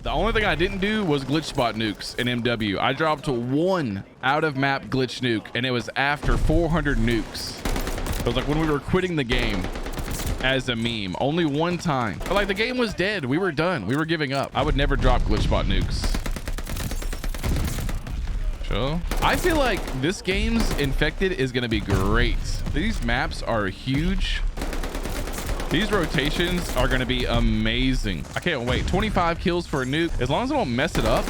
The only thing I didn't do was glitch spot nukes in MW. I dropped 1 out of map glitch nuke, and it was after 400 nukes. It was like when we were quitting the game as a meme. Only 1 time. But like the game was dead. We were done. We were giving up. I would never drop glitch spot nukes. Sure. I feel like this game's Infected is going to be great. These maps are huge. These rotations are going to be amazing. I can't wait. 25 kills for a nuke. As long as I don't mess it up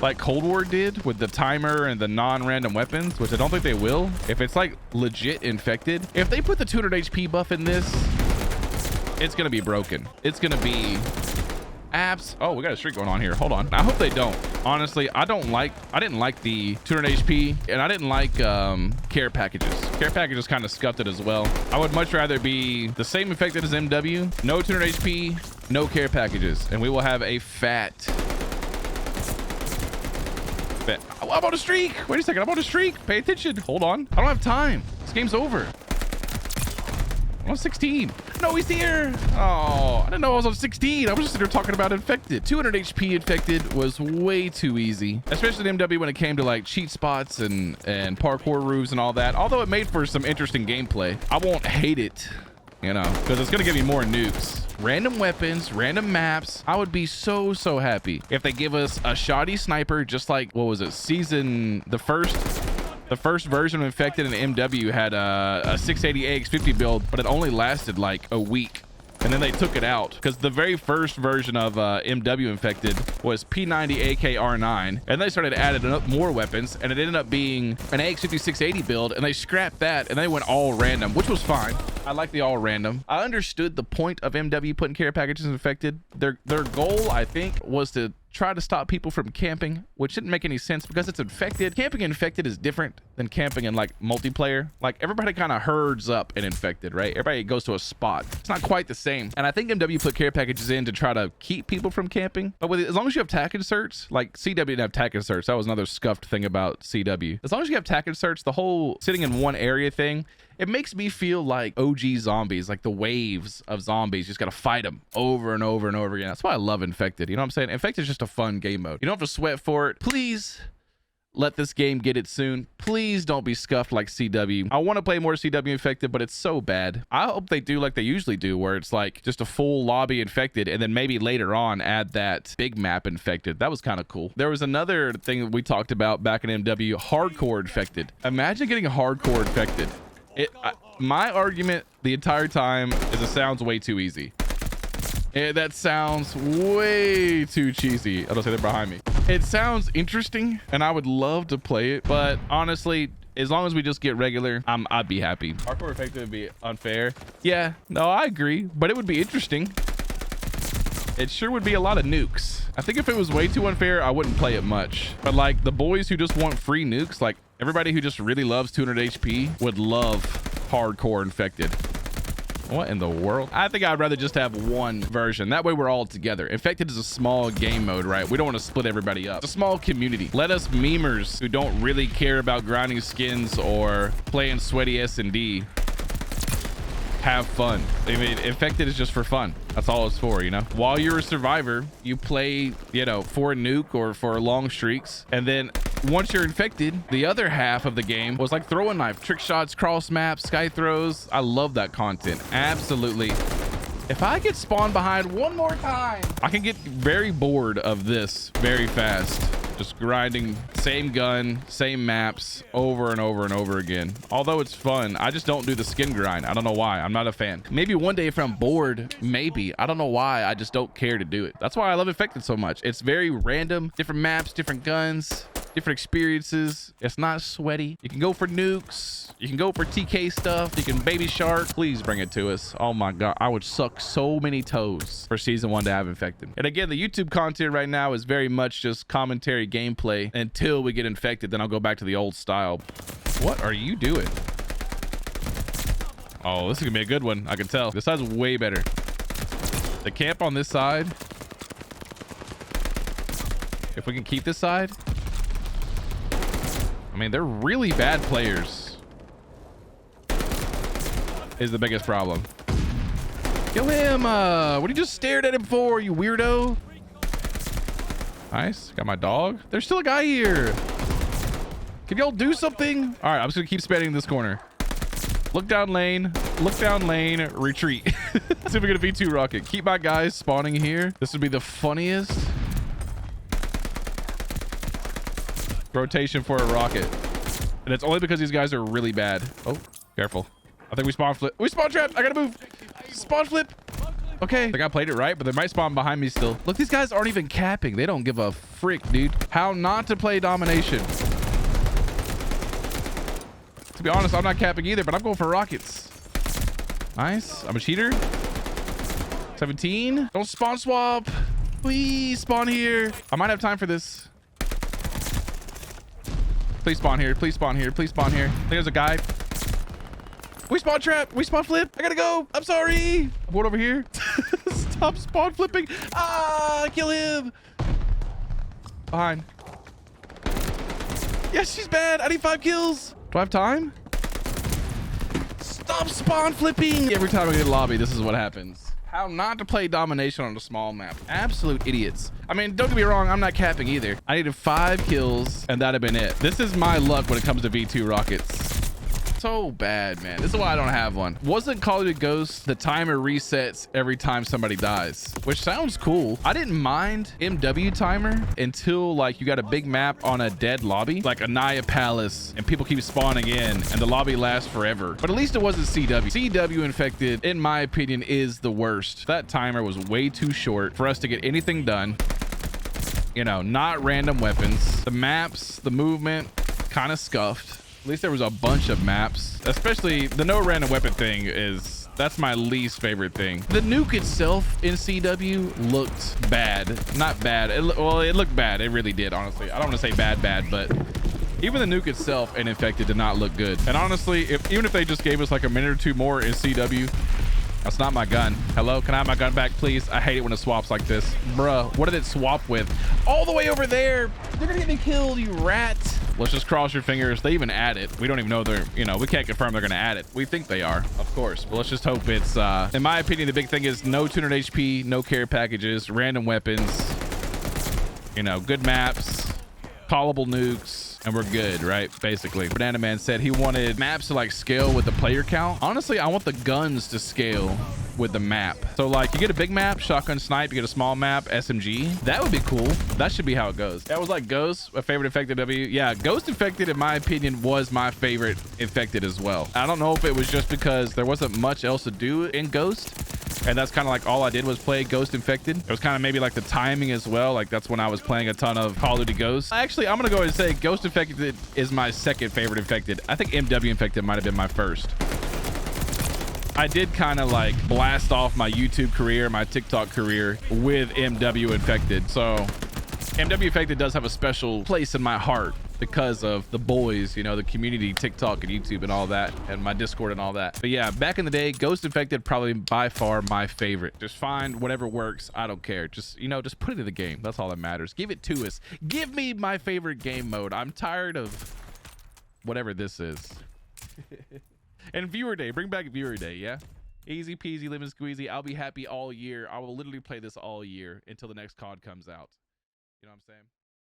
like Cold War did with the timer and the non-random weapons, which I don't think they will. If it's like legit Infected, if they put the 200 HP buff in this, it's going to be broken. It's going to be apps. Oh, we got a streak going on here. Hold on. I hope they don't. Honestly, I didn't like the 200 HP, and I didn't like care packages. Care packages kind of scuffed it as well. I would much rather be the same Infected as MW, no 200 HP, no care packages, and we will have a fat. Oh, I'm on a streak. Wait a second. I'm on a streak. Pay attention. Hold on. I don't have time. This game's over. I'm on 16. No, he's here. Oh, I didn't know I was on 16. I was just sitting here talking about Infected. 200 HP Infected was way too easy, especially in MW when it came to like cheat spots and parkour roofs and all that. Although it made for some interesting gameplay, I won't hate it, you know, because it's going to give me more nukes. Random weapons, random maps. I would be so happy if they give us a shoddy sniper, just like, what was it, the first version of Infected in MW had a 680 AX50 build, but it only lasted like a week. And then they took it out because the very first version of MW Infected was P90 AK R9. And they started adding up more weapons, and it ended up being an AX50 680 build, and they scrapped that and they went all random, which was fine. I like the all random. I understood the point of MW putting care packages in Infected. Their goal, I think, was to try to stop people from camping, which didn't make any sense because it's Infected. Camping in Infected is different than camping in like multiplayer. Like everybody kind of herds up in Infected, right? Everybody goes to a spot. It's not quite the same. And I think MW put care packages in to try to keep people from camping. But as long as you have tac inserts, like CW didn't have tac inserts. That was another scuffed thing about CW. As long as you have tac inserts, the whole sitting in one area thing, it makes me feel like OG zombies, like the waves of zombies. You just got to fight them over and over and over again. That's why I love Infected. You know what I'm saying? Infected is just a fun game mode. You don't have to sweat for it. Please let this game get it soon. Please don't be scuffed like CW. I want to play more CW Infected, but it's so bad. I hope they do like they usually do, where it's like just a full lobby Infected, and then maybe later on add that big map Infected. That was kind of cool. There was another thing that we talked about back in MW, hardcore Infected. Imagine getting a hardcore Infected. My argument the entire time is it sounds way too easy. That sounds way too cheesy. I don't say that behind me. It sounds interesting, and I would love to play it, but honestly, as long as we just get regular, I'd be happy. Hardcore Infected would be unfair. Yeah, no, I agree, but it would be interesting. It sure would be a lot of nukes. I think if it was way too unfair, I wouldn't play it much. But like the boys who just want free nukes, like everybody who just really loves 200 HP would love hardcore Infected. What in the world? I think I'd rather just have one version. That way we're all together. Infected is a small game mode, right? We don't want to split everybody up. It's a small community. Let us memers who don't really care about grinding skins or playing sweaty S&D have fun. I mean, Infected is just for fun. That's all it's for, you know? While you're a survivor, you play, you know, for a nuke or for long streaks. And then once you're Infected, the other half of the game was like throw a knife, trick shots, cross maps, sky throws. I love that content. Absolutely. If I get spawned behind one more time, I can get very bored of this very fast. Just grinding same gun, same maps over and over and over again. Although it's fun, I just don't do the skin grind. I don't know why. I'm not a fan. Maybe one day if I'm bored, maybe. I don't know why. I just don't care to do it. That's why I love Infected so much. It's very random, different maps, different guns, different experiences. It's not sweaty. You can go for nukes. You can go for TK stuff. You can baby shark. Please bring it to us. Oh my God. I would suck so many toes for season 1 to have Infected. And again, the YouTube content right now is very much just commentary gameplay until we get Infected. Then I'll go back to the old style. What are you doing? Oh, this is gonna be a good one. I can tell. This side's way better. The camp on this side. If we can keep this side. I mean, they're really bad players. Is the biggest problem. Kill him. What are you just stared at him for, you weirdo? Nice. Got my dog. There's still a guy here. Can y'all do something? All right, I'm just gonna keep spamming this corner. Look down lane, retreat. See if we get a V2 rocket. Keep my guys spawning here. This would be the funniest rotation for a rocket. And it's only because these guys are really bad. Oh, careful. I think we spawn flip. We spawn trapped. I gotta move. Spawn flip. Okay. I think I played it right, but they might spawn behind me still. Look, these guys aren't even capping. They don't give a frick, dude. How not to play domination. To be honest, I'm not capping either, but I'm going for rockets. Nice. I'm a cheater. 17. Don't spawn swap. Please spawn here. I might have time for this. Please spawn here. Please spawn here. Please spawn here. I think there's a guy. We spawn trap. We spawn flip. I gotta go. I'm sorry. I'm going over here. Stop spawn flipping. Ah, kill him. Behind. Yes, she's bad. I need 5 kills. Do I have time? Stop spawn flipping. Every time I get a lobby, this is what happens. How not to play domination on a small map. Absolute idiots. I mean, don't get me wrong. I'm not capping either. I needed 5 kills and that'd have been it. This is my luck when it comes to V2 rockets. So bad, man. This is why I don't have one. Wasn't Call of Duty Ghosts, the timer resets every time somebody dies, which sounds cool. I didn't mind MW timer until like you got a big map on a dead lobby, like Anaya Palace, and people keep spawning in and the lobby lasts forever. But at least it wasn't CW. CW Infected, in my opinion, is the worst. That timer was way too short for us to get anything done. You know, not random weapons. The maps, the movement, kind of scuffed. At least there was a bunch of maps, especially the no random weapon thing that's my least favorite thing. The nuke itself in CW looked bad. Not bad. It looked bad. It really did, honestly. I don't want to say bad, but even the nuke itself in Infected did not look good. And honestly, even if they just gave us like a minute or two more in CW, that's not my gun. Hello, can I have my gun back, please? I hate it when it swaps like this. Bruh, what did it swap with? All the way over there. They're gonna get me killed, you rat. Let's just cross your fingers. They even add it. We don't even know they're, you know, we can't confirm they're gonna add it. We think they are, of course. But let's just hope it's, in my opinion, the big thing is no 200 HP, no care packages, random weapons, you know, good maps, callable nukes, and we're good, right? Basically. Banana Man said he wanted maps to like scale with the player count. Honestly, I want the guns to scale with the map. So like you get a big map, shotgun snipe, you get a small map, SMG. That would be cool. That should be how it goes. That was like Ghost, a favorite Infected W. Yeah, Ghost Infected, in my opinion, was my favorite Infected as well. I don't know if it was just because there wasn't much else to do in Ghost, and that's kind of like all I did was play Ghost Infected. It was kind of maybe like the timing as well. Like that's when I was playing a ton of Call of Duty Ghosts. Actually, I'm gonna go ahead and say Ghost Infected is my second favorite Infected. I think MW Infected might have been my first. I did kind of like blast off my YouTube career, my TikTok career with MW Infected. So MW Infected does have a special place in my heart because of the boys, you know, the community, TikTok and YouTube and all that, and my Discord and all that. But yeah, back in the day, Ghost Infected probably by far my favorite. Just find whatever works. I don't care. Just, you know, just put it in the game. That's all that matters. Give it to us. Give me my favorite game mode. I'm tired of whatever this is. And viewer day, bring back viewer day. Yeah, easy peasy lemon squeezy. I'll be happy all year. I will literally play this all year until the next COD comes out. You know what I'm saying?